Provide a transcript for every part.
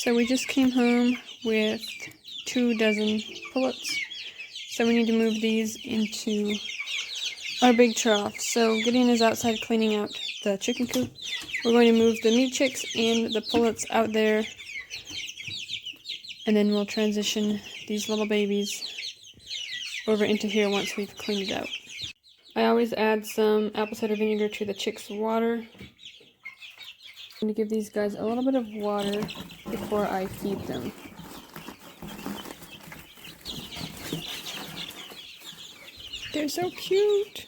So we just came home with 2 dozen pullets. So we need to move these into our big trough. So Gideon is outside cleaning out the chicken coop. We're going to move the meat chicks and the pullets out there. And then we'll transition these little babies over into here once we've cleaned it out. I always add some apple cider vinegar to the chicks' water. I'm going to give these guys a little bit of water before I feed them. They're so cute!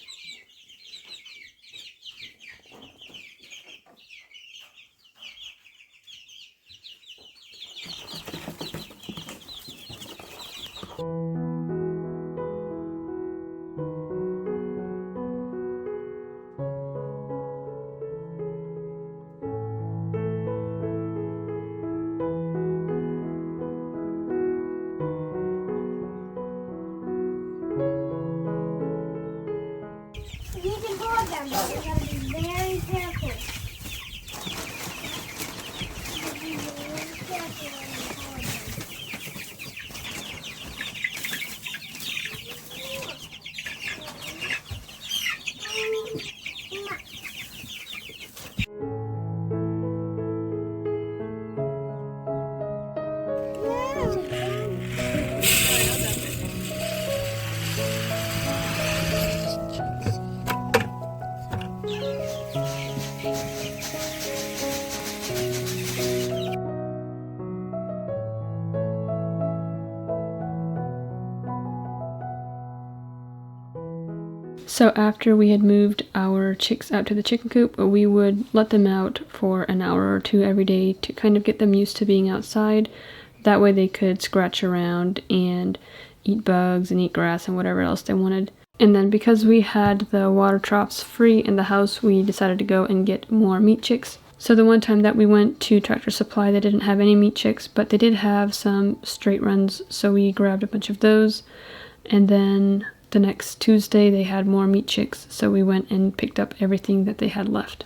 You can hold them, but you gotta be very careful. You gotta be very careful when you hold them. So after we had moved our chicks out to the chicken coop, we would let them out for an hour or two every day to kind of get them used to being outside. That way they could scratch around and eat bugs and eat grass and whatever else they wanted. And then because we had the water troughs free in the house, we decided to go and get more meat chicks. So the one time that we went to Tractor Supply, they didn't have any meat chicks, but they did have some straight runs, so we grabbed a bunch of those. And then the next Tuesday they had more meat chicks, so we went and picked up everything that they had left.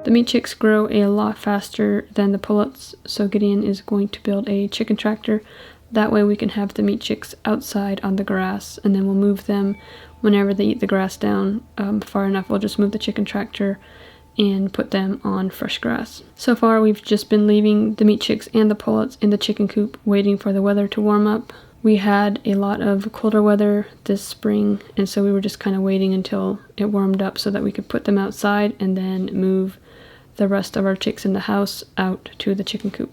The meat chicks grow a lot faster than the pullets, so Gideon is going to build a chicken tractor. That way we can have the meat chicks outside on the grass, and then we'll move them whenever they eat the grass down far enough. We'll just move the chicken tractor and put them on fresh grass. So far we've just been leaving the meat chicks and the pullets in the chicken coop waiting for the weather to warm up. We had a lot of colder weather this spring, and so we were just kind of waiting until it warmed up so that we could put them outside and then move the rest of our chicks in the house out to the chicken coop.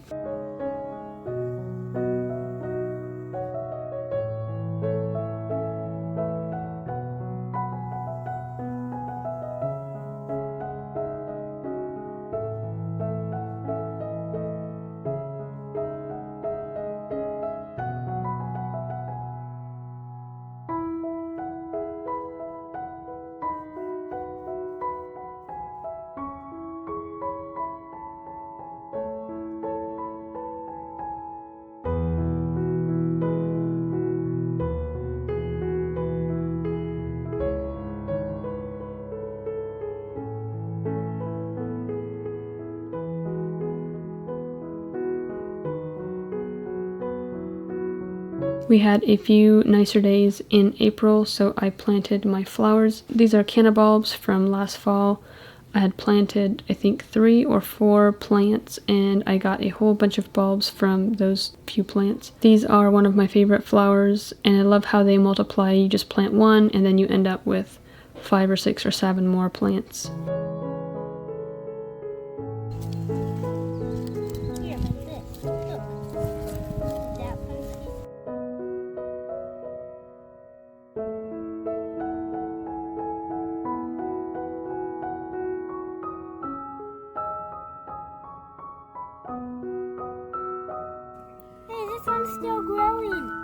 We had a few nicer days in April, so I planted my flowers. These are canna bulbs from last fall. I had planted, I think, 3 or 4 plants, and I got a whole bunch of bulbs from those few plants. These are one of my favorite flowers, and I love how they multiply. You just plant one, and then you end up with 5 or 6 or 7 more plants. Here, like this. Look. That pumpkin. still growing.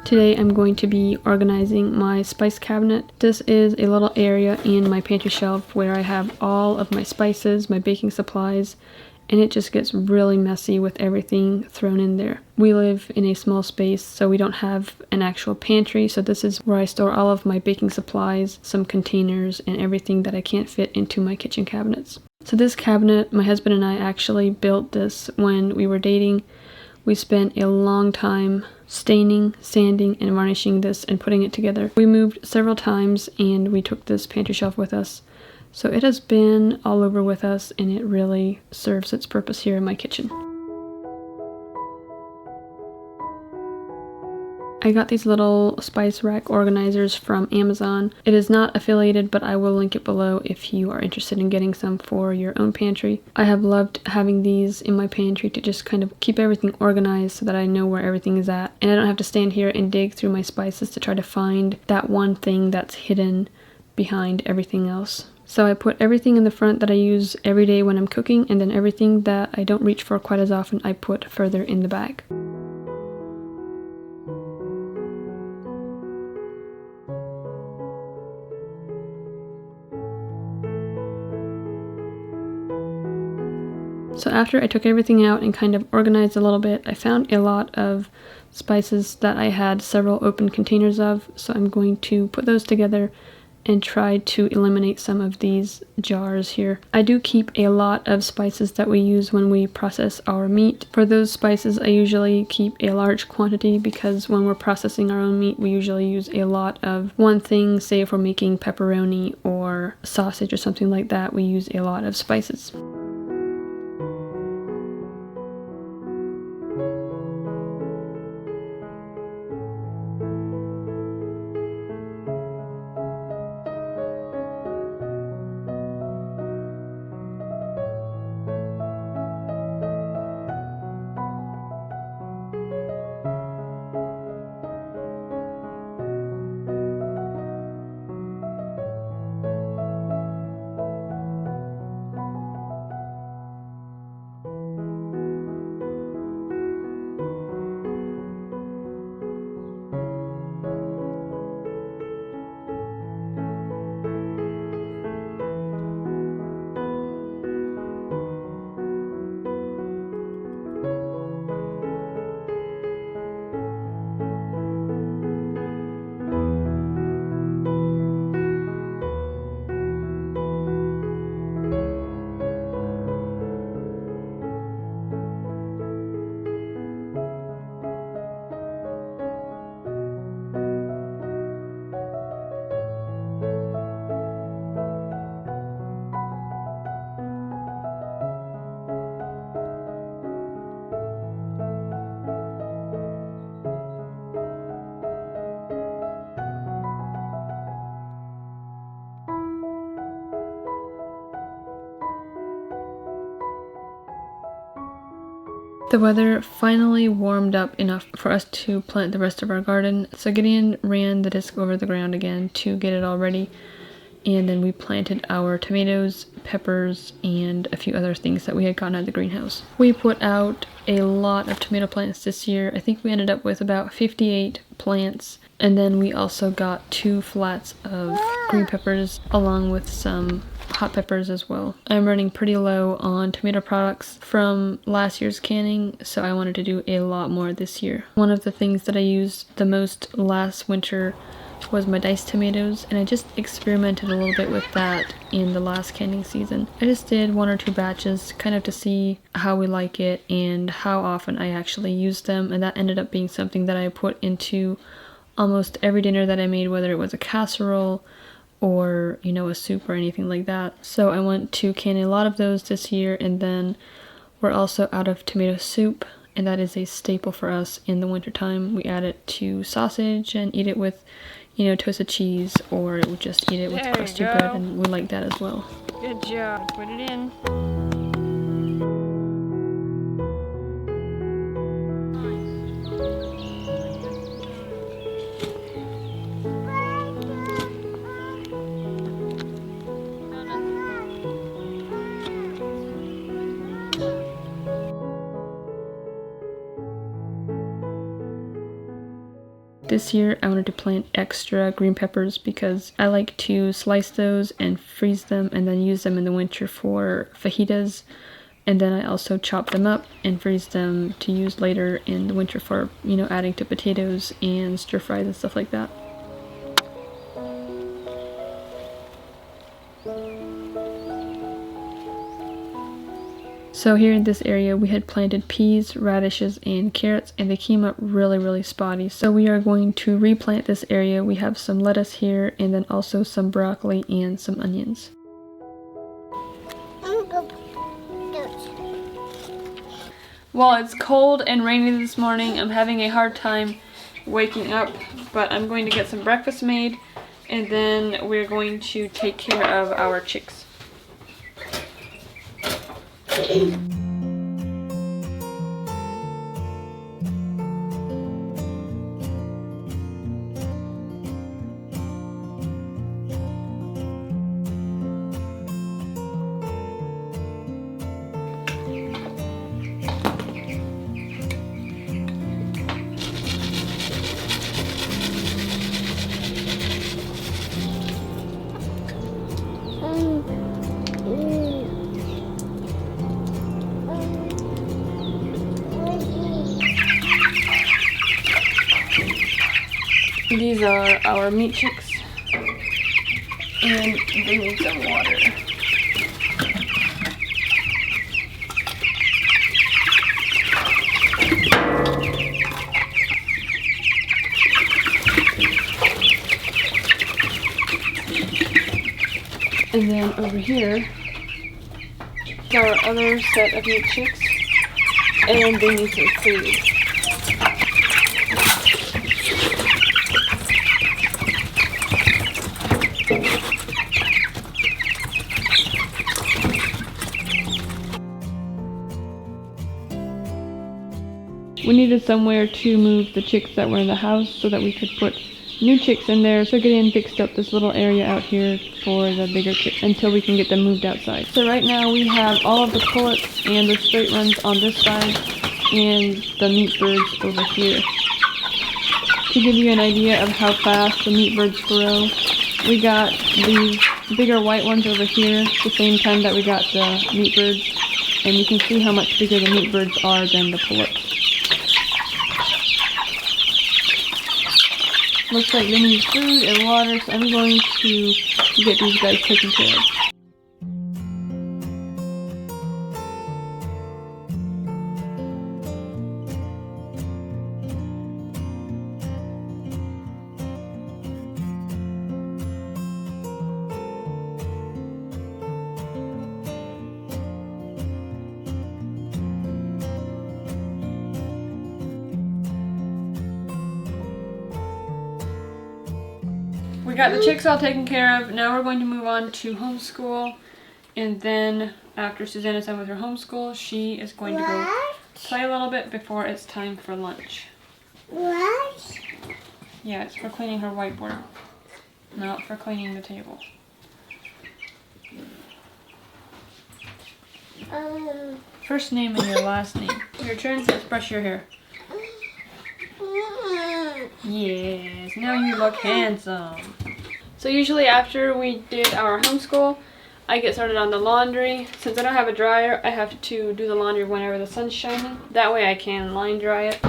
Today I'm going to be organizing my spice cabinet. This is a little area in my pantry shelf where I have all of my spices, my baking supplies, and it just gets really messy with everything thrown in there. We live in a small space, so we don't have an actual pantry, so this is where I store all of my baking supplies, some containers, and everything that I can't fit into my kitchen cabinets. So this cabinet, my husband and I actually built this when we were dating. We spent a long time staining, sanding, and varnishing this and putting it together. We moved several times and we took this pantry shelf with us. So it has been all over with us and it really serves its purpose here in my kitchen. I got these little spice rack organizers from Amazon. It is not affiliated, but I will link it below if you are interested in getting some for your own pantry. I have loved having these in my pantry to just kind of keep everything organized so that I know where everything is at. And I don't have to stand here and dig through my spices to try to find that one thing that's hidden behind everything else. So I put everything in the front that I use every day when I'm cooking, and then everything that I don't reach for quite as often I put further in the back. So after I took everything out and kind of organized a little bit, I found a lot of spices that I had several open containers of, so I'm going to put those together and try to eliminate some of these jars here. I do keep a lot of spices that we use when we process our meat. For those spices, I usually keep a large quantity because when we're processing our own meat, we usually use a lot of one thing. Say if we're making pepperoni or sausage or something like that, we use a lot of spices. The weather finally warmed up enough for us to plant the rest of our garden, so Gideon ran the disc over the ground again to get it all ready, and then we planted our tomatoes, peppers, and a few other things that we had gotten out of the greenhouse. We put out a lot of tomato plants this year. I think we ended up with about 58 plants, and then we also got 2 flats of green peppers along with some hot peppers as well. I'm running pretty low on tomato products from last year's canning, so I wanted to do a lot more this year. One of the things that I used the most last winter was my diced tomatoes, and I just experimented a little bit with that in the last canning season. I just did 1 or 2 batches kind of to see how we like it and how often I actually use them, and that ended up being something that I put into almost every dinner that I made, whether it was a casserole or, you know, a soup or anything like that. So I went to can a lot of those this year, and then we're also out of tomato soup, and that is a staple for us in the wintertime. We add it to sausage and eat it with, you know, toasted cheese, or we just eat it with crusty bread, and we like that as well. Good job. Put it in. this year I wanted to plant extra green peppers because I like to slice those and freeze them and then use them in the winter for fajitas. And then I also chop them up and freeze them to use later in the winter for, you know, adding to potatoes and stir fries and stuff like that. So here in this area we had planted peas, radishes, and carrots, and they came up really spotty. So we are going to replant this area. We have some lettuce here and then also some broccoli and some onions. Well, it's cold and rainy this morning. I'm having a hard time waking up, but I'm going to get some breakfast made and then we're going to take care of our chicks. These are our meat chicks, and they need some water. And then over here is our other set of meat chicks, and they need some food. We needed somewhere to move the chicks that were in the house so that we could put new chicks in there. So Gideon fixed up this little area out here for the bigger chicks until we can get them moved outside. So right now we have all of the pullets and the straight runs on this side and the meat birds over here. To give you an idea of how fast the meat birds grow, we got these bigger white ones over here the same time that we got the meat birds, and you can see how much bigger the meat birds are than the pullets. Looks like they need food and water, so I'm going to get these guys taken care of. We got the chicks all taken care of. Now we're going to move on to homeschool. And then after Susanna's done with her homeschool, she is going to go play a little bit before it's time for lunch. What? Yeah, it's for cleaning her whiteboard, not for cleaning the table. First name and your last name. Your turn, let's brush your hair. Yes, now you look handsome. So usually after we did our homeschool, I get started on the laundry. Since I don't have a dryer, I have to do the laundry whenever the sun's shining. That way I can line dry it.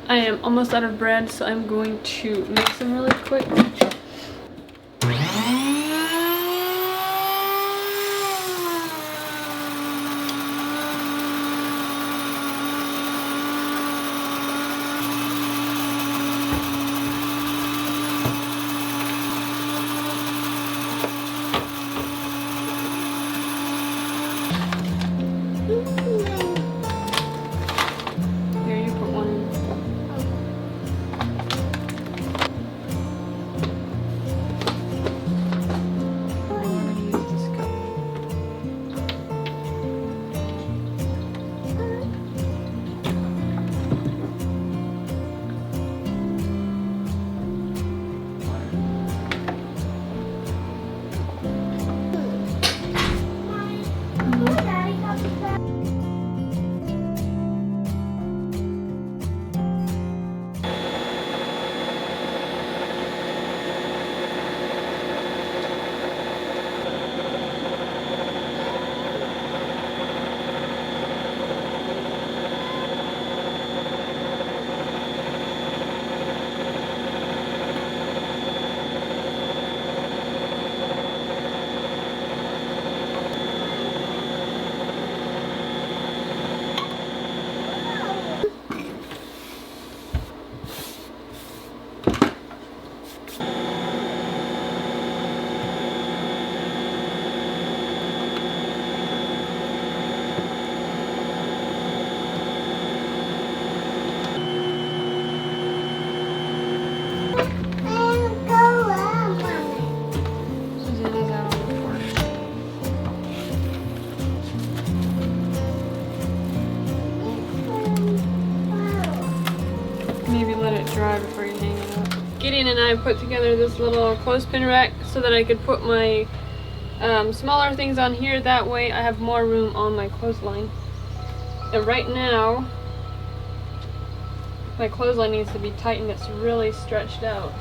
I am almost out of bread, so I'm going to make some really quick. Gideon and I put together this little clothespin rack so that I could put my smaller things on here. That way I have more room on my clothesline. And right now, my clothesline needs to be tightened. It's really stretched out.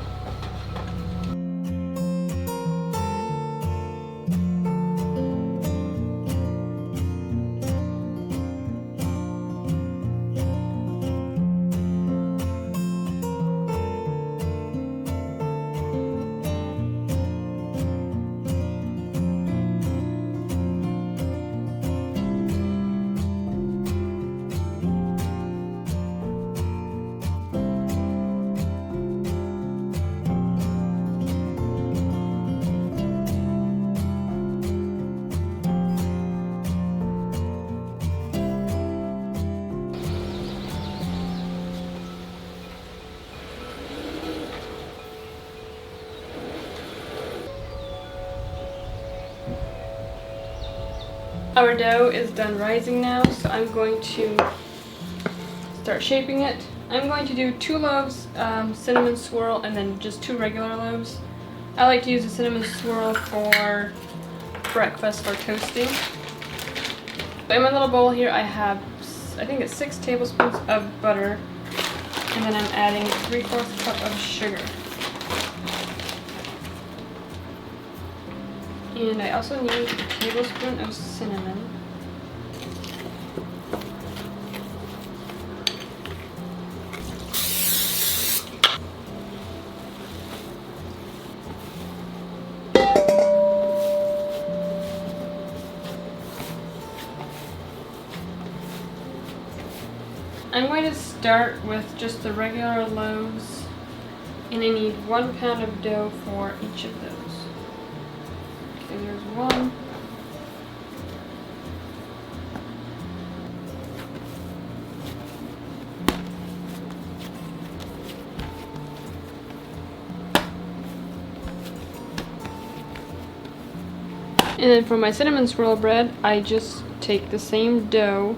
Our dough is done rising now, so I'm going to start shaping it. I'm going to do 2 loaves cinnamon swirl and then just 2 regular loaves. I like to use the cinnamon swirl for breakfast or toasting. But in my little bowl here I have, I think it's 6 tablespoons of butter, and then I'm adding 3/4 cup of sugar. And I also need a tablespoon of cinnamon. I'm going to start with just the regular loaves, and I need 1 pound of dough for each of those. Okay, there's 1. And then for my cinnamon swirl bread, I just take the same dough.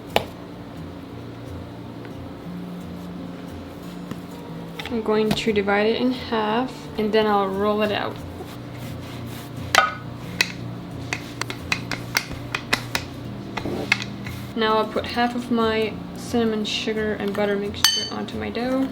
I'm going to divide it in half, and then I'll roll it out. Now I'll put half of my cinnamon, sugar, and butter mixture onto my dough.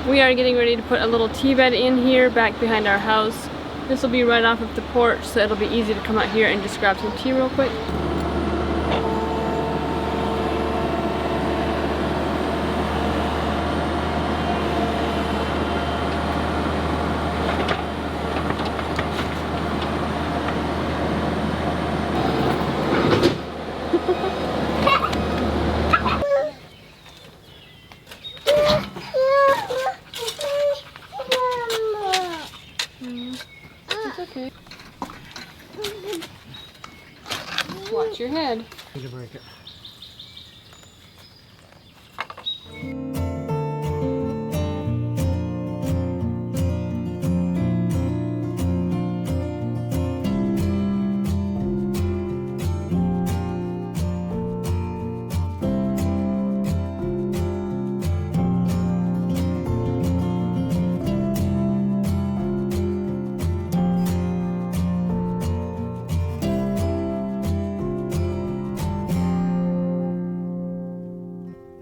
We are getting ready to put a little tea bed in here back behind our house. This will be right off of the porch, so it'll be easy to come out here and just grab some tea real quick. Okay. Watch your head. Need to break it.